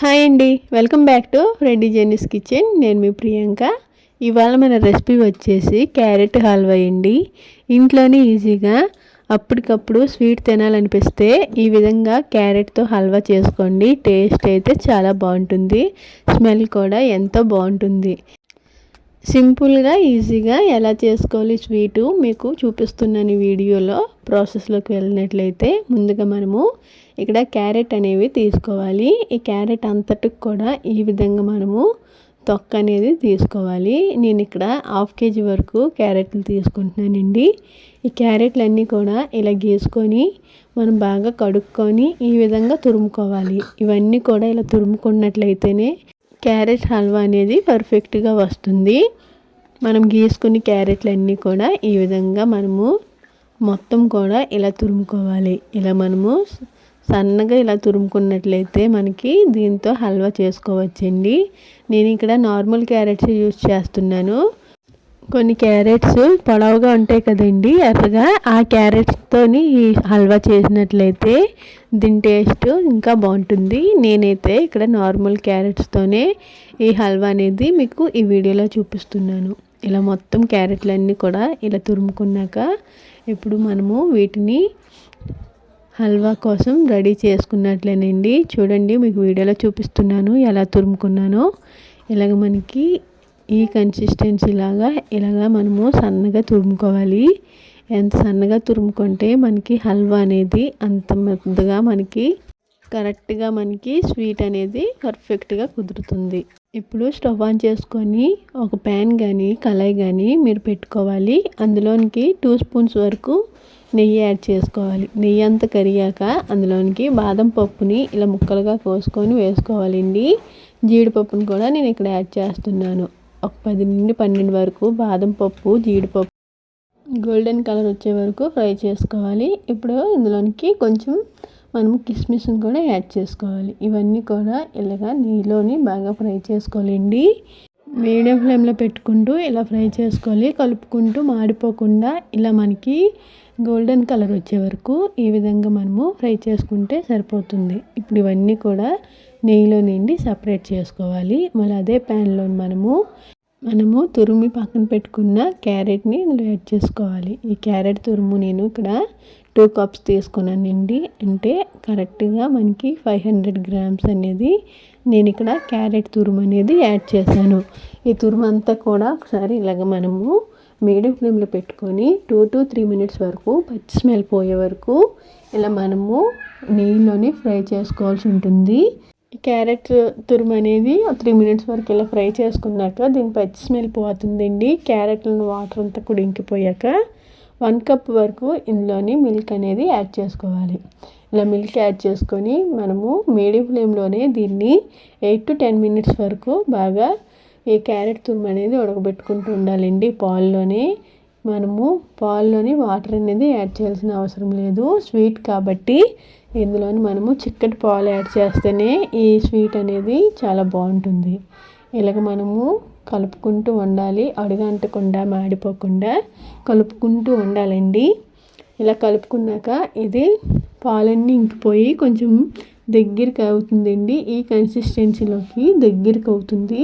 Hi అండి, welcome back to Reddy Jenny's kitchen. నేను మీ ప్రియాంక. ఇవాళ మన రెసిపీ వచ్చేసి క్యారెట్ హల్వా అండి. ఇంట్లోనే ఈజీగా అప్పటికప్పుడు స్వీట్ తినాలనిపిస్తే ఈ విధంగా క్యారెట్తో హల్వా చేసుకోండి. టేస్ట్ అయితే చాలా బాగుంటుంది, స్మెల్ కూడా ఎంతో బాగుంటుంది. సింపుల్గా ఈజీగా ఎలా చేసుకోవాలి స్వీటు మీకు చూపిస్తున్నాను ఈ వీడియోలో. ప్రాసెస్లోకి వెళ్ళినట్లయితే ముందుగా మనము ఇక్కడ క్యారెట్ అనేవి తీసుకోవాలి. ఈ క్యారెట్ అంతటికి కూడా ఈ విధంగా మనము తొక్క అనేది తీసుకోవాలి. నేను ఇక్కడ 1/2 kg వరకు క్యారెట్లు తీసుకుంటున్నానండి. ఈ క్యారెట్లన్నీ కూడా ఇలా గీసుకొని మనం బాగా కడుక్కొని ఈ విధంగా తురుముకోవాలి. ఇవన్నీ కూడా ఇలా తురుముకున్నట్లయితేనే క్యారెట్ హల్వా అనేది పర్ఫెక్ట్గా వస్తుంది. మనం గీసుకుని క్యారెట్లన్నీ కూడా ఈ విధంగా మనము మొత్తం కూడా ఇలా తురుముకోవాలి. ఇలా మనము సన్నగా ఇలా తురుముకున్నట్లయితే మనకి దీంతో హల్వా చేసుకోవచ్చండి. నేను ఇక్కడ నార్మల్ క్యారెట్స్ యూజ్ చేస్తున్నాను. కొన్ని క్యారెట్స్ పొడవుగా ఉంటాయి కదండి, ఎర్రగా, ఆ క్యారెట్స్తోని ఈ హల్వా చేసినట్లయితే దీని టేస్ట్ ఇంకా బాగుంటుంది. నేనైతే ఇక్కడ నార్మల్ క్యారెట్స్తోనే ఈ హల్వా అనేది మీకు ఈ వీడియోలో చూపిస్తున్నాను. ఇలా మొత్తం క్యారెట్లన్నీ కూడా ఇలా తురుముకున్నాక ఇప్పుడు మనము వీటిని హల్వా కోసం రెడీ చేసుకున్నట్లేనండి. చూడండి, మీకు వీడియోలో చూపిస్తున్నాను ఎలా తురుముకున్నానో. ఇలాగ మనకి ఈ కన్సిస్టెన్సీ లాగా ఇలాగా మనము సన్నగా తురుముకోవాలి. ఎంత సన్నగా తురుముకుంటే మనకి హల్వా అనేది అంత మెత్తగా మనకి కరెక్ట్గా మనకి స్వీట్ అనేది పర్ఫెక్ట్గా కుదురుతుంది. ఇప్పుడు స్టవ్ ఆన్ చేసుకొని ఒక ప్యాన్ కానీ కళాయి కానీ మీరు పెట్టుకోవాలి. అందులోనికి 2 స్పూన్స్ వరకు నెయ్యి యాడ్ చేసుకోవాలి. నెయ్యి అంతా కరిగాక అందులోనికి బాదం పప్పుని ఇలా ముక్కలుగా కోసుకొని వేసుకోవాలండి. జీడిపప్పుని కూడా నేను ఇక్కడ యాడ్ చేస్తున్నాను. ఒక 10 నుండి 12 వరకు బాదం పప్పు, జీడిపప్పు గోల్డెన్ కలర్ వచ్చే వరకు ఫ్రై చేసుకోవాలి. ఇప్పుడు ఇందులోనికి కొంచెం మనము కిస్మిస్ని కూడా యాడ్ చేసుకోవాలి. ఇవన్నీ కూడా ఇలాగా నెయ్యిలోని బాగా ఫ్రై చేసుకోవాలండి. మీడియం ఫ్లేమ్లో పెట్టుకుంటూ ఇలా ఫ్రై చేసుకోవాలి. కలుపుకుంటూ మాడిపోకుండా ఇలా మనకి గోల్డెన్ కలర్ వచ్చే వరకు ఈ విధంగా మనము ఫ్రై చేసుకుంటే సరిపోతుంది. ఇప్పుడు ఇవన్నీ కూడా నెయ్యిలో నుండి సపరేట్ చేసుకోవాలి. మళ్ళీ అదే ప్యాన్లో మనము తురుమి పక్కన పెట్టుకున్న క్యారెట్ని ఇందులో యాడ్ చేసుకోవాలి. ఈ క్యారెట్ తురుము నేను ఇక్కడ 2 కప్స్ తీసుకున్నానండి. అంటే కరెక్ట్గా మనకి 500 గ్రామ్స్ అనేది నేను ఇక్కడ క్యారెట్ తురుము అనేది యాడ్ చేశాను. ఈ తురుము అంతా కూడా ఒకసారి ఇలాగ మనము మీడియం ఫ్లేమ్లో పెట్టుకొని 2 to 3 minutes వరకు పచ్చి స్మెల్ పోయే వరకు ఇలా మనము నెయ్యిలోనే ఫ్రై చేసుకోవాల్సి ఉంటుంది. క్యారెట్ తురుము అనేది 3 minutes వరకు ఇలా ఫ్రై చేసుకున్నాక దీని పచ్చి స్మెల్ పోతుందండి. క్యారెట్లను వాటర్ అంతా కూడా ఇంకిపోయాక 1 కప్ వరకు ఇందులోని మిల్క్ అనేది యాడ్ చేసుకోవాలి. ఇలా మిల్క్ యాడ్ చేసుకొని మనము మీడియం ఫ్లేమ్లోనే దీన్ని 8 to 10 minutes వరకు బాగా ఈ క్యారెట్ తురుము అనేది ఉడకబెట్టుకుంటూ ఉండాలండి. పాల్లోని వాటర్ అనేది యాడ్ చేయాల్సిన అవసరం లేదు. స్వీట్ కాబట్టి ఇందులోని మనము చిక్కటి పాలు యాడ్ చేస్తేనే ఈ స్వీట్ అనేది చాలా బాగుంటుంది. ఇలాగ మనము కలుపుకుంటూ ఉండాలి. అడుగంటకుండా మాడిపోకుండా కలుపుకుంటూ ఉండాలండి. ఇలా కలుపుకున్నాక ఇది పాలన్నీ ఇంకిపోయి కొంచెం దగ్గరికి అవుతుందండి. ఈ కన్సిస్టెన్సీలోకి దగ్గరికి అవుతుంది.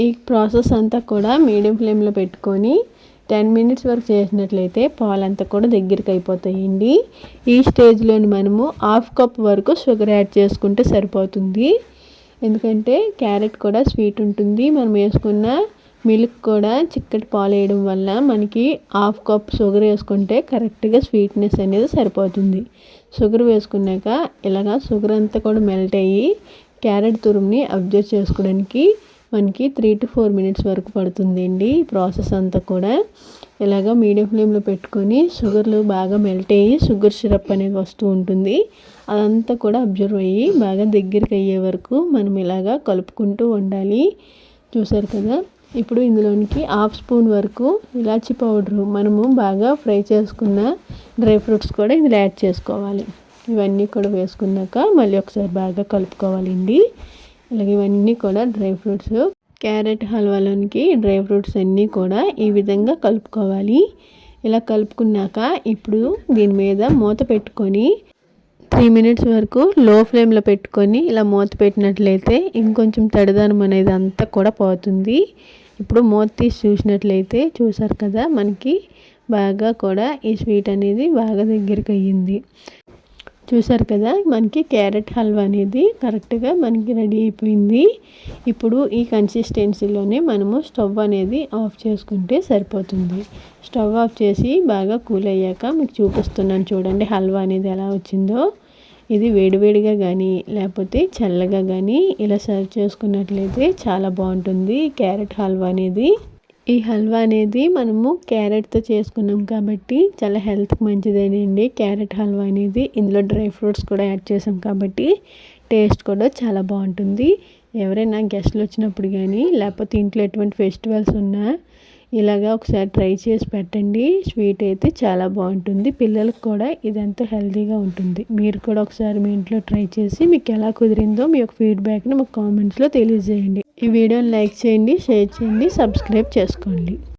ఈ ప్రాసెస్ అంతా కూడా మీడియం ఫ్లేమ్లో పెట్టుకొని 10 minutes వరకు చేసినట్లయితే పాలంతా కూడా దగ్గరికి అయిపోతాయండి. ఈ స్టేజ్లోని మనము 1/2 కప్ వరకు షుగర్ యాడ్ చేసుకుంటే సరిపోతుంది. ఎందుకంటే క్యారెట్ కూడా స్వీట్ ఉంటుంది. మనం వేసుకున్న మిల్క్ కూడా చిక్కటి పాలు వేయడం వల్ల మనకి 1/2 కప్ షుగర్ వేసుకుంటే కరెక్ట్గా స్వీట్నెస్ అనేది సరిపోతుంది. షుగర్ వేసుకున్నాక ఇలాగా షుగర్ అంతా కూడా మెల్ట్ అయ్యి క్యారెట్ తురుముని అబ్జర్వ్ చేసుకోవడానికి మనకి 3 to 4 minutes వరకు పడుతుందండి. ఈ ప్రాసెస్ అంతా కూడా ఇలాగ మీడియం ఫ్లేమ్లో పెట్టుకొని షుగర్లు బాగా మెల్ట్ అయ్యి షుగర్ సిరప్ అనేది వస్తూ ఉంటుంది. అదంతా కూడా అబ్జర్వ్ అయ్యి బాగా దగ్గరికి అయ్యే వరకు మనం ఇలాగా కలుపుకుంటూ ఉండాలి. చూసారు కదా. ఇప్పుడు ఇందులోనికి 1/2 స్పూన్ వరకు ఇలాచీ పౌడరు, మనము బాగా ఫ్రై చేసుకున్న డ్రై ఫ్రూట్స్ కూడా ఇందులో యాడ్ చేసుకోవాలి. ఇవన్నీ కూడా వేసుకున్నాక మళ్ళీ ఒకసారి బాగా కలుపుకోవాలండి. అలాగే ఇవన్నీ కూడా డ్రై ఫ్రూట్స్, క్యారెట్ హల్వాలోనికి డ్రై ఫ్రూట్స్ అన్నీ కూడా ఈ విధంగా కలుపుకోవాలి. ఇలా కలుపుకున్నాక ఇప్పుడు దీని మీద మూత పెట్టుకొని 3 మినిట్స్ వరకు లో ఫ్లేమ్లో పెట్టుకొని ఇలా మూత పెట్టినట్లయితే ఇంకొంచెం తడిదనం అనేది అంతా కూడా పోతుంది. ఇప్పుడు మూత తీసి చూసినట్లయితే చూసారు కదా, మనకి బాగా కూడా ఈ స్వీట్ అనేది బాగా దగ్గరికి అయ్యింది. చూసారు కదా, మనకి క్యారెట్ హల్వా అనేది కరెక్ట్గా మనకి రెడీ అయిపోయింది. ఇప్పుడు ఈ కన్సిస్టెన్సీలోనే మనము స్టవ్ అనేది ఆఫ్ చేసుకుంటే సరిపోతుంది. స్టవ్ ఆఫ్ చేసి బాగా కూల్ అయ్యాక మీకు చూపిస్తున్నాను చూడండి హల్వా అనేది ఎలా వచ్చిందో. ఇది వేడివేడిగా కానీ లేకపోతే చల్లగా కానీ ఇలా సర్వ్ చేసుకున్నట్లయితే చాలా బాగుంటుంది క్యారెట్ హల్వా అనేది. ఈ హల్వా అనేది మనము క్యారెట్తో చేసుకున్నాం కాబట్టి చాలా హెల్త్కి మంచిదేనండి క్యారెట్ హల్వా అనేది. ఇందులో డ్రై ఫ్రూట్స్ కూడా యాడ్ చేసాం కాబట్టి టేస్ట్ కూడా చాలా బాగుంటుంది. ఎవరైనా గెస్ట్లు వచ్చినప్పుడు కానీ లేకపోతే ఇంట్లో ఎటువంటి ఫెస్టివల్స్ ఉన్నా ఇలాగా ఒకసారి ట్రై చేసి పెట్టండి. స్వీట్ అయితే చాలా బాగుంటుంది. పిల్లలకు కూడా ఇదంతా హెల్తీగా ఉంటుంది. మీరు కూడా ఒకసారి మీ ఇంట్లో ట్రై చేసి మీకు ఎలా కుదిరిందో మీ యొక్క ఫీడ్బ్యాక్ని మాకు కామెంట్స్లో తెలియజేయండి. ఈ వీడియోని లైక్ చేయండి, షేర్ చేయండి, సబ్స్క్రైబ్ చేసుకోండి.